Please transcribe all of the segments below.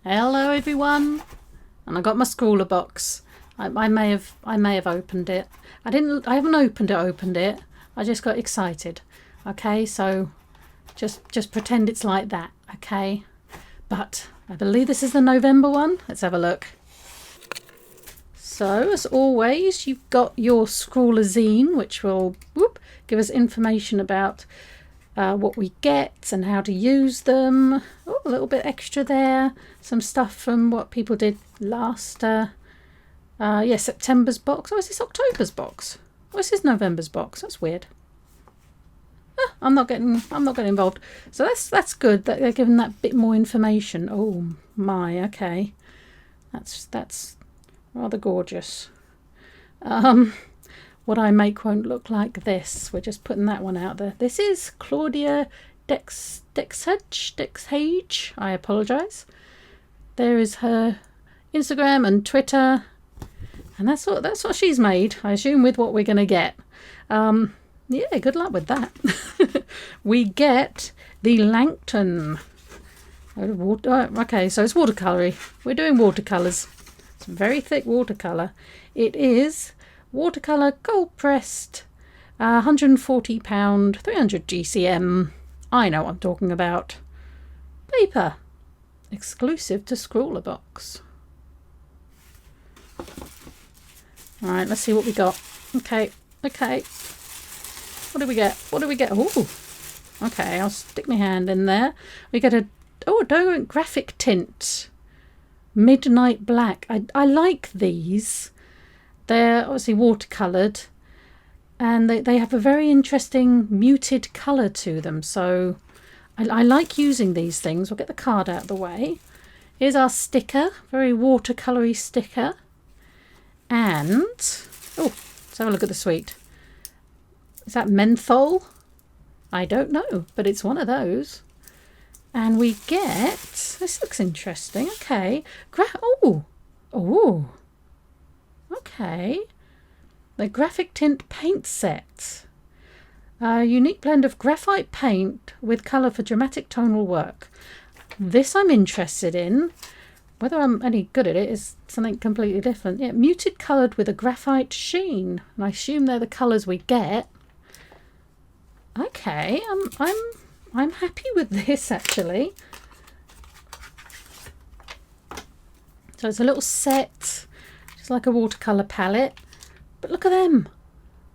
Hello everyone, and I got my Scrawlrbox. I may have opened it. I haven't opened it. I just got excited. Okay, so just pretend it's like that. Okay, but I believe this is the November one. Let's have a look. So as always, you've got your Scrawlrzine, which will give us information about what we get and how to use them. Oh, a little bit extra there. Some stuff from what people did last September's box. Oh, is this October's box? Oh, is this November's box? That's weird. I'm not getting involved. So that's good that they're giving that bit more information. Oh my, okay. That's rather gorgeous. What I make won't look like this. We're just putting that one out there. This is Claudia Dexhage. I apologise. There is her Instagram and Twitter, and that's what she's made. I assume with what we're going to get. Yeah, good luck with that. We get the Langton. Okay, so it's watercolour. We're doing watercolours. It's a very thick watercolour. It is watercolour gold pressed, £140, 300 GCM. I know what I'm talking about. Paper, exclusive to Scrawlrbox. All right, let's see what we got. Okay. What do we get? Oh, okay. I'll stick my hand in there. We get a Derwent graphic tint, midnight black. I like these. They're obviously watercoloured, and they have a very interesting muted colour to them. So I like using these things. We'll get the card out of the way. Here's our sticker, very watercolory sticker. And, let's have a look at the sweet. Is that menthol? I don't know, but it's one of those. And we get, this looks interesting. Okay. Okay. The graphic tint paint set. A unique blend of graphite paint with colour for dramatic tonal work. This I'm interested in. Whether I'm any good at it is something completely different. Yeah, muted coloured with a graphite sheen. And I assume they're the colours we get. Okay, I'm happy with this actually. So it's a little set, just like a watercolour palette. But look at them.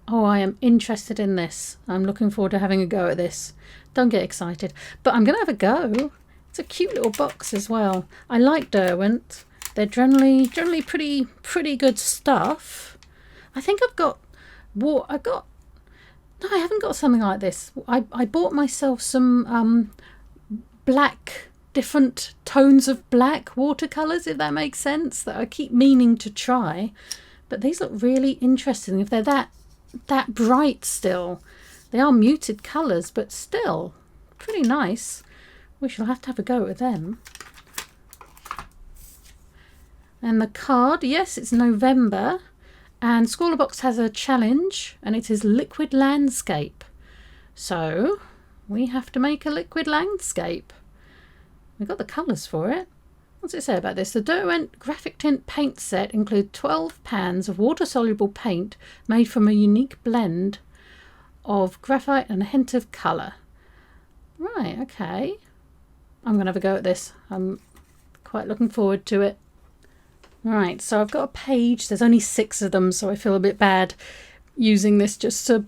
Oh, I am interested in this. I'm looking forward to having a go at this. Don't get excited, but I'm going to have a go. It's a cute little box as well. I like Derwent. They're generally pretty good stuff. I think No, I haven't got something like this. I bought myself some black, different tones of black watercolours, if that makes sense, that I keep meaning to try. But these look really interesting. If they're that bright still. They are muted colours, but still pretty nice. We shall have to have a go at them. And the card, yes, it's November. And Scrawlrbox has a challenge, and it is liquid landscape. So we have to make a liquid landscape. We've got the colours for it. What's it say about this? The Derwent graphic tint paint set includes 12 pans of water-soluble paint made from a unique blend of graphite and a hint of colour. Right, okay. I'm going to have a go at this. I'm quite looking forward to it. Right, so I've got a page. There's only 6 of them, so I feel a bit bad using this just to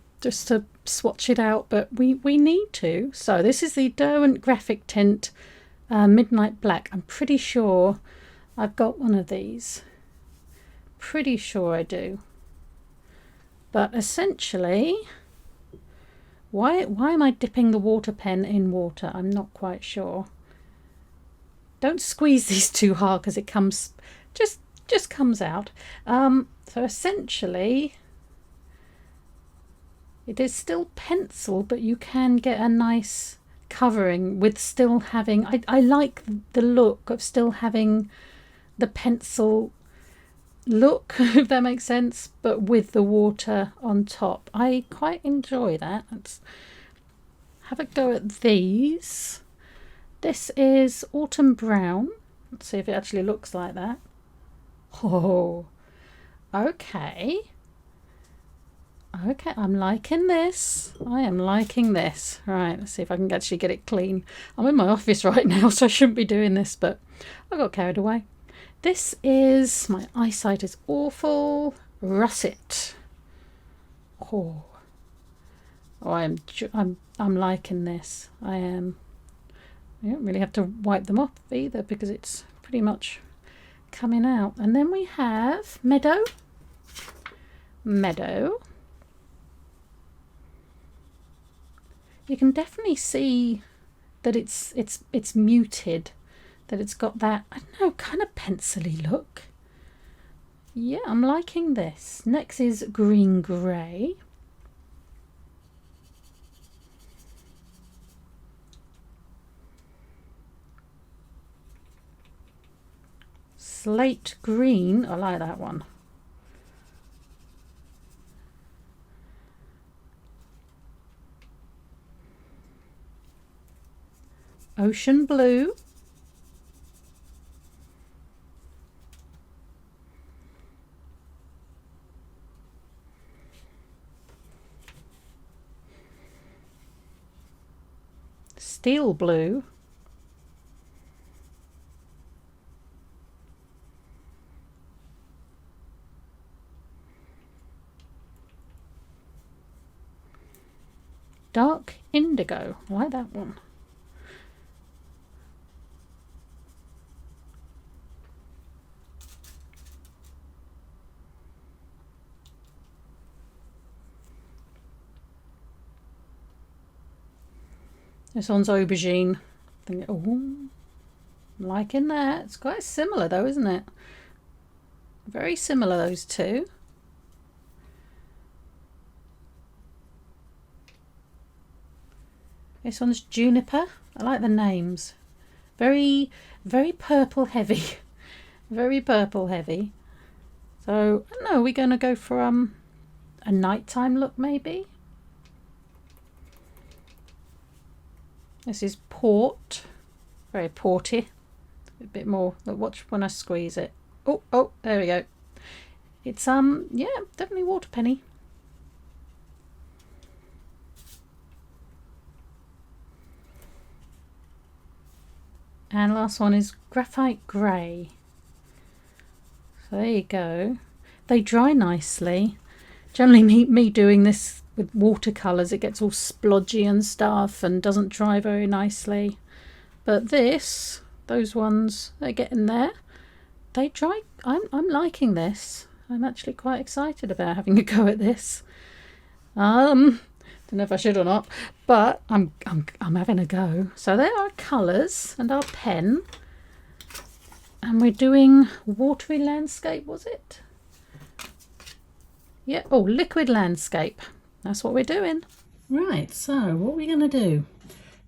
swatch it out, but we need to. So this is the Derwent graphic tint midnight black. I'm pretty sure I've got one of these. Pretty sure I do. But essentially, why am I dipping the water pen in water? I'm not quite sure. Don't squeeze these too hard because it comes just comes out. So essentially it is still pencil, but you can get a nice covering with still having, I like the look of still having the pencil look, if that makes sense, but with the water on top. I quite enjoy that. Let's have a go at these. This is Autumn Brown, Let's see if it actually looks like that. Oh, okay. Okay, I'm liking this. I am liking this. Right, let's see if I can actually get it clean. I'm in my office right now, so I shouldn't be doing this, but I got carried away. This is, my eyesight is awful, russet. Oh, I'm liking this. I am. I don't really have to wipe them off either because it's pretty much coming out. And then we have meadow. You can definitely see that it's muted, that it's got that, I don't know, kind of pencil-y look. Yeah, I'm liking this. Next is green grey. Slate green, I like that one. Ocean blue. Steel blue. Dark indigo, I like that one. This one's aubergine. Oh, I'm liking that. It's quite similar though, isn't it? Very similar, those two. This one's juniper. I like the names. Very, very purple heavy. Very purple heavy. So, I don't know, we're going to go for a nighttime look maybe. This is port, very porty, a bit more. Watch when I squeeze it. Oh, there we go. It's yeah, definitely water penny. And last one is graphite grey. So there you go. They dry nicely. Generally me doing this with watercolours, it gets all splodgy and stuff and doesn't dry very nicely. But those ones, they're getting there. They dry. I'm liking this. I'm actually quite excited about having a go at this. Don't know if I should or not, but I'm having a go. So there are colours and our pen, and we're doing watery landscape, was it? Yeah. Oh, liquid landscape. That's what we're doing. Right, so what are we going to do?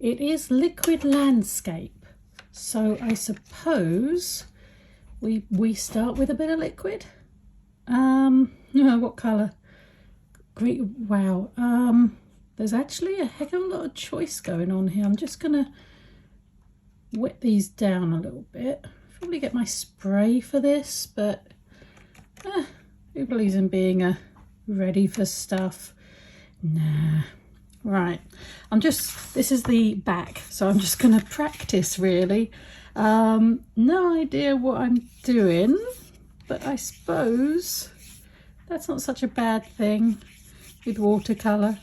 It is liquid landscape. So I suppose we start with a bit of liquid. What colour? Green. Wow. There's actually a heck of a lot of choice going on here. I'm just going to wet these down a little bit. Probably get my spray for this, but who believes in being ready for stuff? Nah. Right, this is the back, so I'm just going to practice really. No idea what I'm doing, but I suppose that's not such a bad thing with watercolour,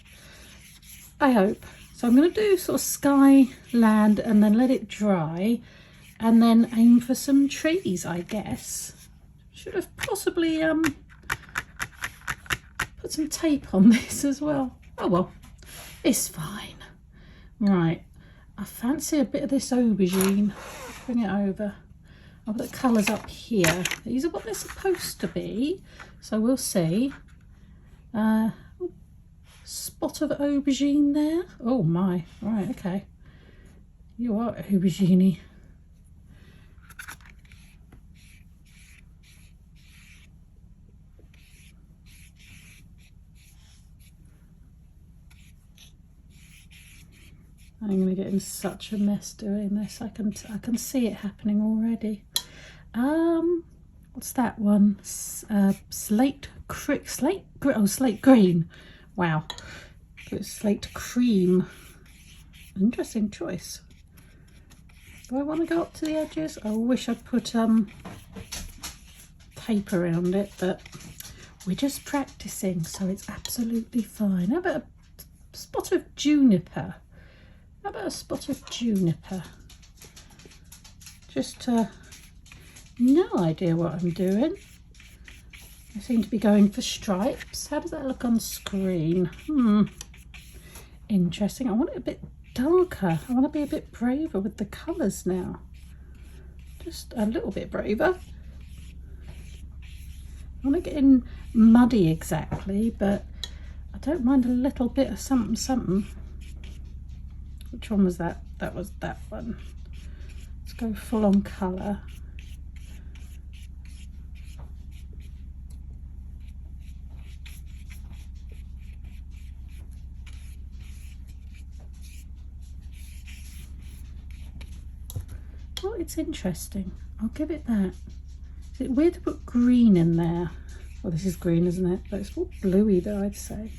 I hope. So I'm going to do sort of sky, land, and then let it dry, and then aim for some trees, I guess. Should have possibly put some tape on this as well. Oh well, it's fine. Right, I fancy a bit of this aubergine. Bring it over. I'll put the colours up here. These are what they're supposed to be, so we'll see. Spot of aubergine there. Oh my, right, okay. You are aubergine-y. I'm going to get in such a mess doing this. I can see it happening already. What's that one? Slate green. Wow, it's slate cream. Interesting choice. Do I want to go up to the edges? I wish I'd put tape around it, but we're just practicing, so it's absolutely fine. How about a spot of juniper? How about a spot of juniper? Just no idea what I'm doing. I seem to be going for stripes. How does that look on screen? Interesting. I want it a bit darker. I want to be a bit braver with the colours now. Just a little bit braver. I'm not getting muddy exactly, but I don't mind a little bit of something something. Which one was that? That was that one. Let's go full on colour. Oh, it's interesting. I'll give it that. Is it weird to put green in there? Well, this is green, isn't it? But it's more bluey though, I'd say.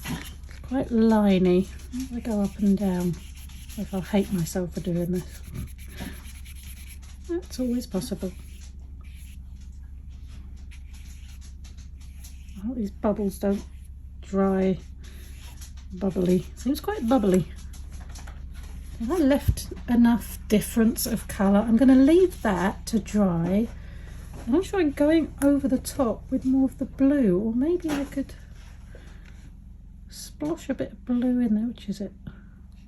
It's quite liney. I go up and down. If I'll hate myself for doing this. That's always possible. I hope these bubbles don't dry bubbly. Seems quite bubbly. Have I left enough difference of colour? I'm going to leave that to dry. I'm not sure I'm going over the top with more of the blue, or maybe I could splosh a bit of blue in there. Which is it?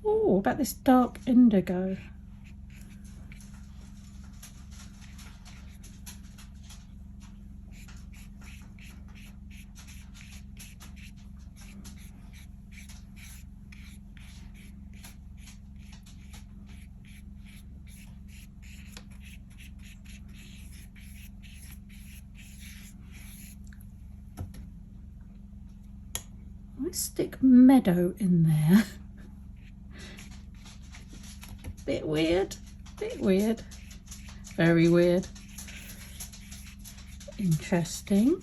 Oh, about this dark indigo. I stick meadow in there. Bit weird, very weird. Interesting.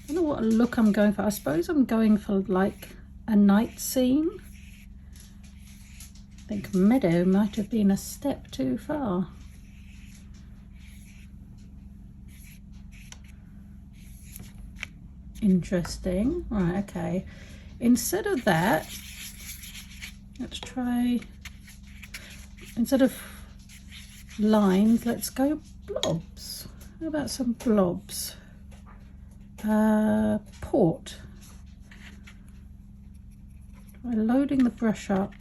I don't know what look I'm going for. I suppose I'm going for like a night scene. I think meadow might have been a step too far. Interesting. Right, okay. Instead of that, let's try, instead of lines, let's go blobs. How about some blobs? Port. Try loading the brush up.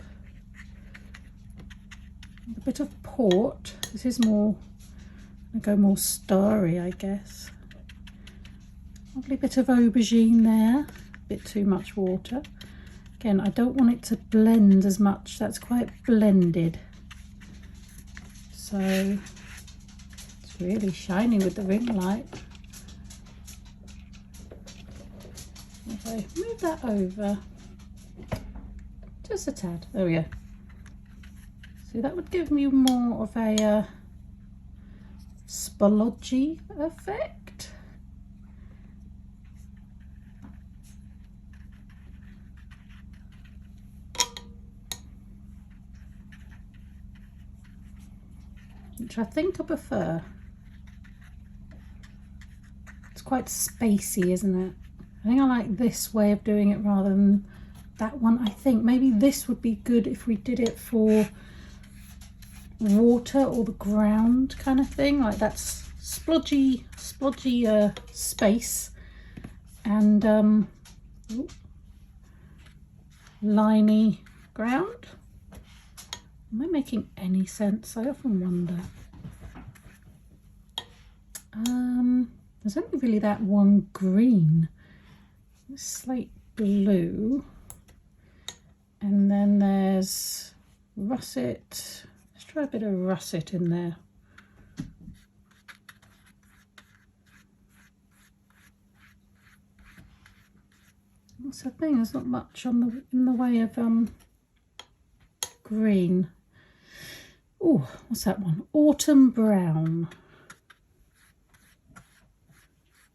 A bit of port. This is more, I go more starry, I guess. Lovely bit of aubergine there, a bit too much water. Again, I don't want it to blend as much, that's quite blended. So it's really shiny with the ring light. Okay, move that over just a tad. There we go. So that would give me more of a splodgy effect. Which I think I prefer. It's quite spacey, isn't it? I think I like this way of doing it rather than that one. I think maybe this would be good if we did it for water or the ground kind of thing. Like that's splodgy space and liney ground. Am I making any sense? I often wonder. There's only really that one green, slate blue, and then there's russet. Let's try a bit of russet in there. That's the thing, there's not much on in the way of green. Oh, what's that one? Autumn brown.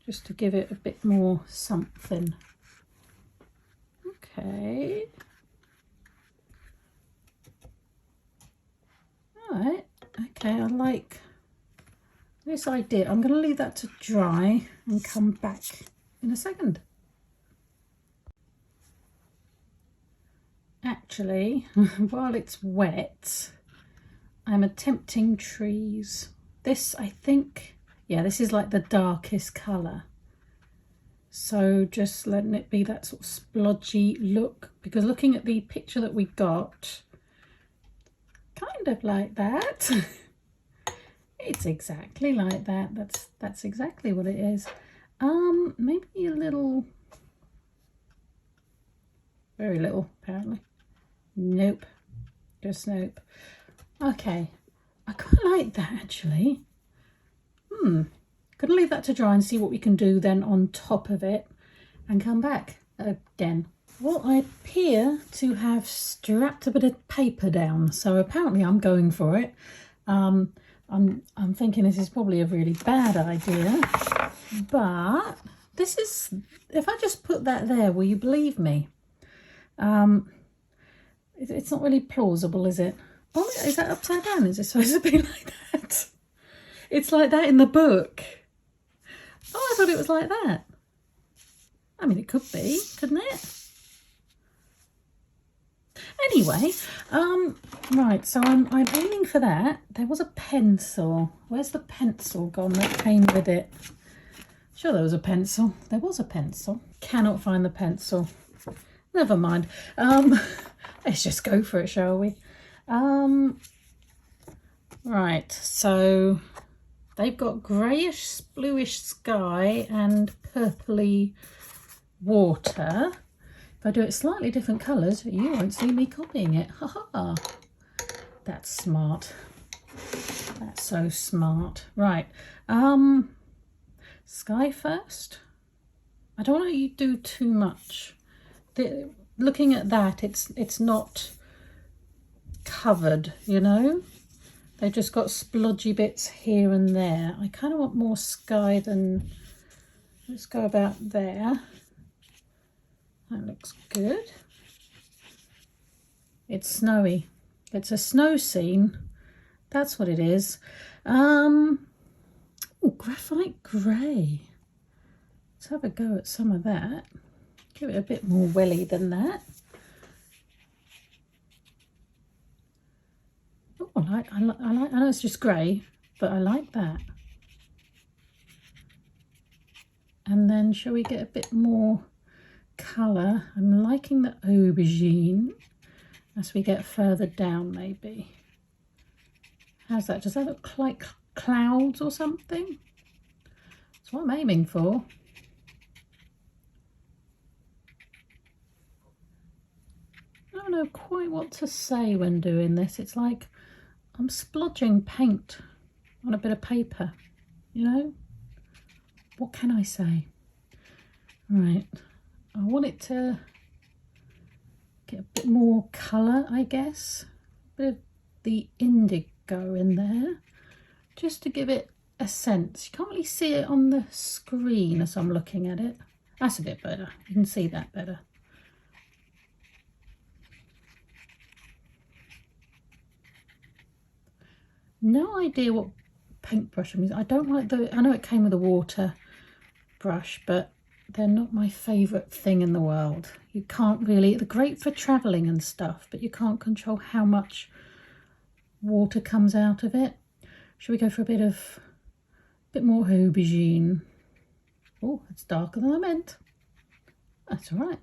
Just to give it a bit more something. Okay. Alright, okay, I like this idea. I'm going to leave that to dry and come back in a second. Actually, while it's wet, I'm attempting trees. This, I think, yeah, this is like the darkest colour. So just letting it be that sort of splodgy look, because looking at the picture that we got, kind of like that. It's exactly like that. That's exactly what it is. Maybe a little, very little apparently. Nope, just nope. Okay, I quite like that actually. Gonna leave that to dry and see what we can do then on top of it and come back again. Well, I appear to have strapped a bit of paper down, so apparently I'm going for it. I'm thinking this is probably a really bad idea, but this is, if I just put that there, will you believe me? It's not really plausible, is it? Oh, is that upside down? Is it supposed to be like that? It's like that in the book. Oh, I thought it was like that. I mean, it could be, couldn't it? Anyway, right, so I'm aiming for that. There was a pencil. Where's the pencil gone that came with it? Sure, there was a pencil. There was a pencil. Cannot find the pencil. Never mind. Let's just go for it, shall we? Right, so they've got greyish, bluish sky and purpley water. If I do it slightly different colours, you won't see me copying it. Ha ha! That's smart. That's so smart. Right, sky first. I don't want you to do too much. Looking at that, it's not covered, you know. They've just got splodgy bits here and there. I kind of want more sky than, let's go about there. That looks good. It's snowy. It's a snow scene. That's what it is. Oh, graphite grey. Let's have a go at some of that. Give it a bit more welly than that. Oh, I know it's just grey, but I like that. And then shall we get a bit more colour? I'm liking the aubergine as we get further down, maybe. How's that? Does that look like clouds or something? That's what I'm aiming for. I don't know quite what to say when doing this. It's like I'm splodging paint on a bit of paper, you know? What can I say? Right, I want it to get a bit more colour, I guess. A bit of the indigo in there, just to give it a sense. You can't really see it on the screen as I'm looking at it. That's a bit better. You can see that better. No idea what paintbrush I'm using. I don't like the, I know it came with a water brush, but they're not my favourite thing in the world. You can't really, they're great for travelling and stuff, but you can't control how much water comes out of it. Should we go for a bit more aubergine? Oh, it's darker than I meant. That's all right.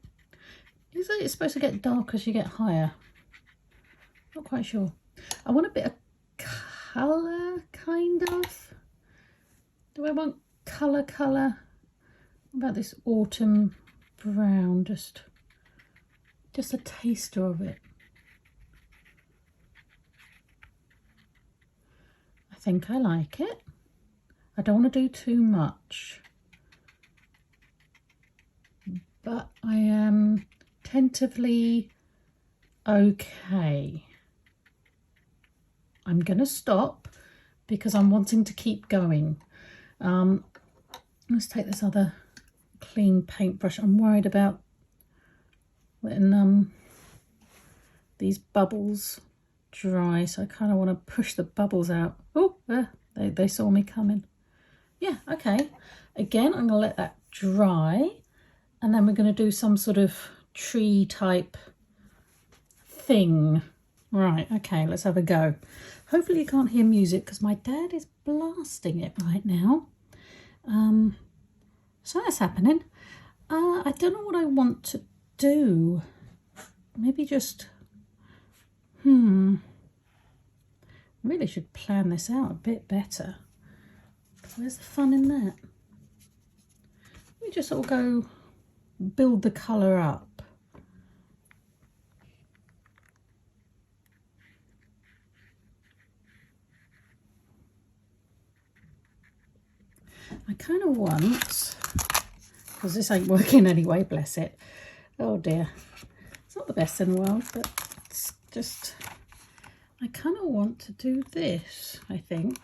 Is it supposed to get darker as you get higher? Not quite sure. I want a bit of colour, kind of. Do I want colour? What about this autumn brown? Just a taster of it. I think I like it. I don't want to do too much, but I am tentatively okay. I'm going to stop because I'm wanting to keep going. Let's take this other clean paintbrush. I'm worried about letting these bubbles dry, so I kind of want to push the bubbles out. Oh, they saw me coming. Yeah, okay. Again, I'm going to let that dry, and then we're going to do some sort of tree type thing. Right, okay, let's have a go. Hopefully you can't hear music because my dad is blasting it right now. So that's happening. I don't know what I want to do. Maybe just, really should plan this out a bit better. Where's the fun in that? We just sort of go build the colour up. I kind of want, because this ain't working anyway, bless it. Oh dear. It's not the best in the world, but it's just, I kind of want to do this, I think.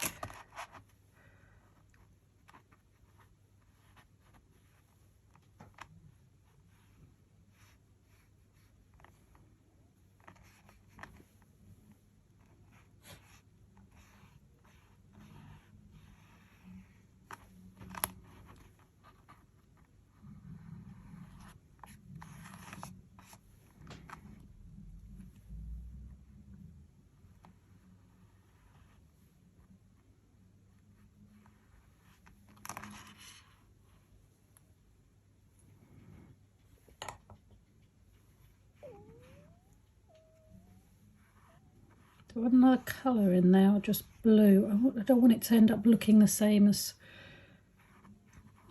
Do I want another colour in there or just blue? I don't want it to end up looking the same as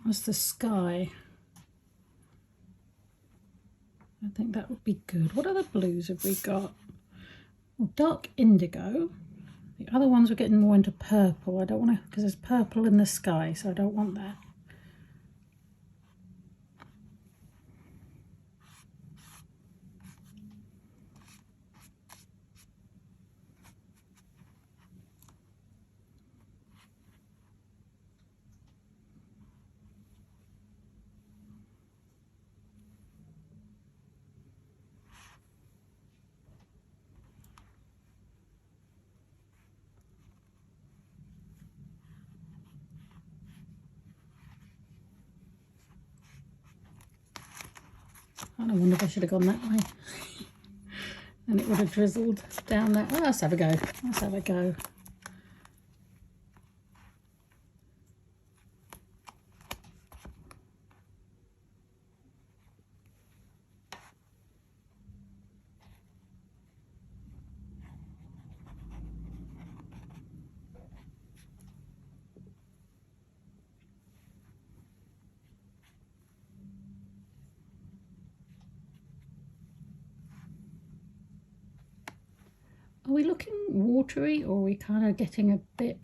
the sky. I think that would be good. What other blues have we got? Well, dark indigo. The other ones are getting more into purple. I don't want to, because there's purple in the sky, so I don't want that. I wonder if I should have gone that way. And it would have drizzled down there. Oh, let's have a go. Let's have a go. Are we looking watery, or are we kind of getting a bit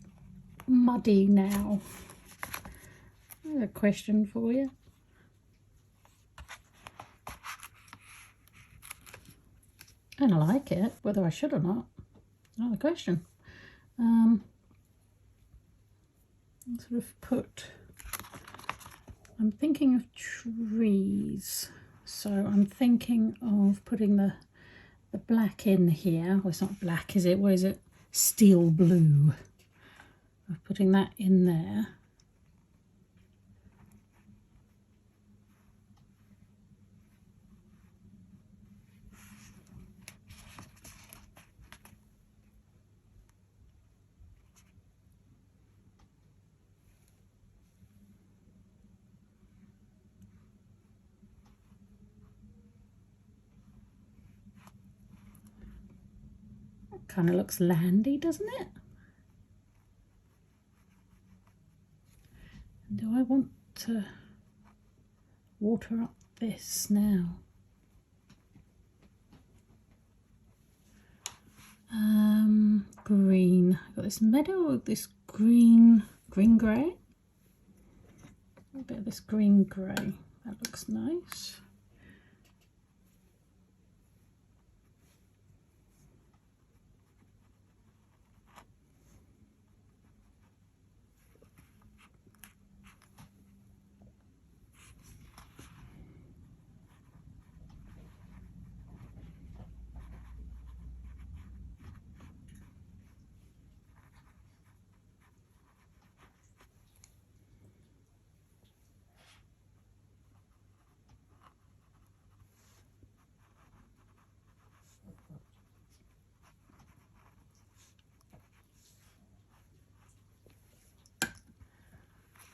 muddy now? There's a question for you. And I like it. Whether I should or not, another question. Sort of put, I'm thinking of trees, so I'm thinking of putting the black in here. Well, it's not black, is it? What is it? Steel blue. Of putting that in there. Kind of looks landy, doesn't it? Do I want to water up this now? Green. I've got this meadow with this green grey. A bit of this green grey. That looks nice.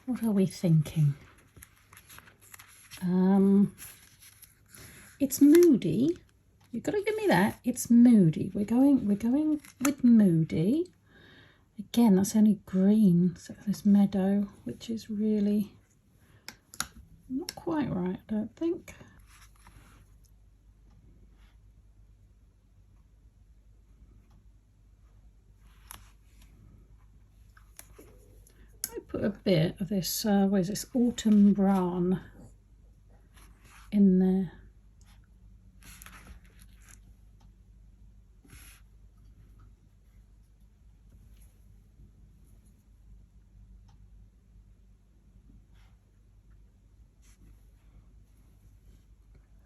What are we thinking? It's moody. You've got to give me that. It's moody. We're going with moody. Again, that's only green. So this meadow, which is really not quite right, I don't think. I put a bit of this, what is this, autumn brown in there.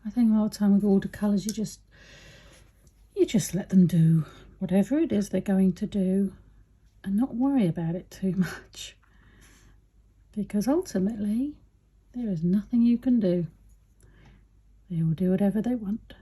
I think a lot of time with watercolours you just let them do whatever it is they're going to do and not worry about it too much, because ultimately there is nothing you can do. They will do whatever they want.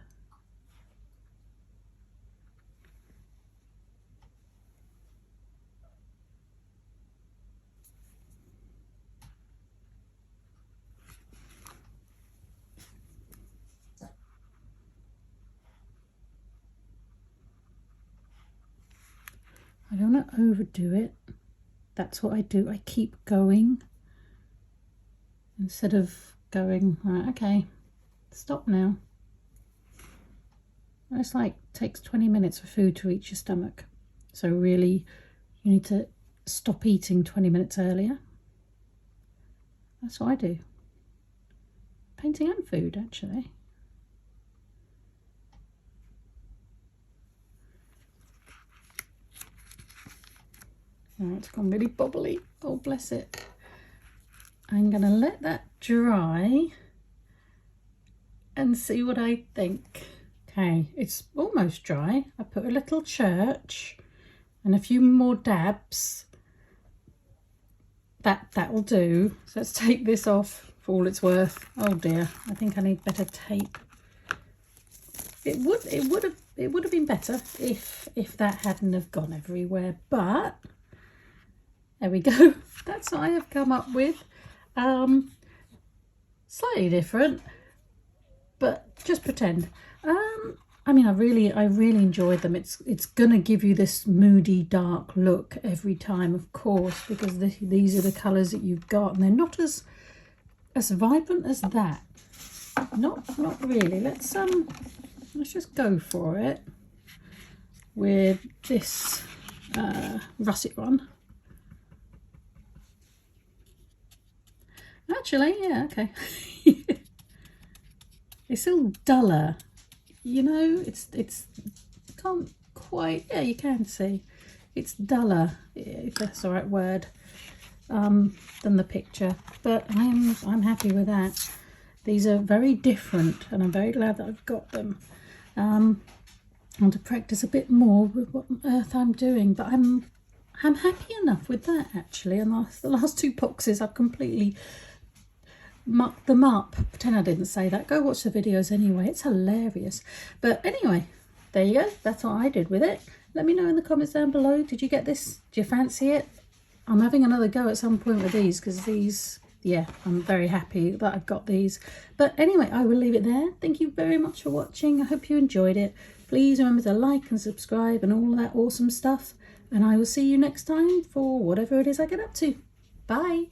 I don't want to overdo it. That's what I do. I keep going instead of going, right, okay, stop now. It's like takes 20 minutes for food to reach your stomach. So really you need to stop eating 20 minutes earlier. That's what I do. Painting and food, actually. Oh, it's gone really bubbly. Oh, bless it. I'm going to let that dry and see what I think. Okay, it's almost dry. I put a little church and a few more dabs. That will do. So let's take this off for all it's worth. Oh dear, I think I need better tape. It would have been better if that hadn't have gone everywhere, but there we go. That's what I have come up with. Slightly different, but just pretend. I mean, I really enjoyed them. It's gonna give you this moody, dark look every time, of course, because these are the colours that you've got, and they're not as vibrant as that. Not really. Let's just go for it with this russet one. Actually, yeah, okay. It's still duller, you know. It's can't quite, yeah, you can see it's duller, if that's the right word, than the picture, but I'm happy with that. These are very different and I'm very glad that I've got them. I want to practice a bit more with what on earth I'm doing, but I'm happy enough with that, actually. And the last two boxes I've completely mucked them up. Pretend I didn't say that. Go watch the videos anyway. It's hilarious. But anyway, there you go. That's what I did with it. Let me know in the comments down below. Did you get this? Do you fancy it? I'm having another go at some point with these, because these, yeah, I'm very happy that I've got these. But anyway, I will leave it there. Thank you very much for watching. I hope you enjoyed it. Please remember to like and subscribe and all that awesome stuff. And I will see you next time for whatever it is I get up to. Bye.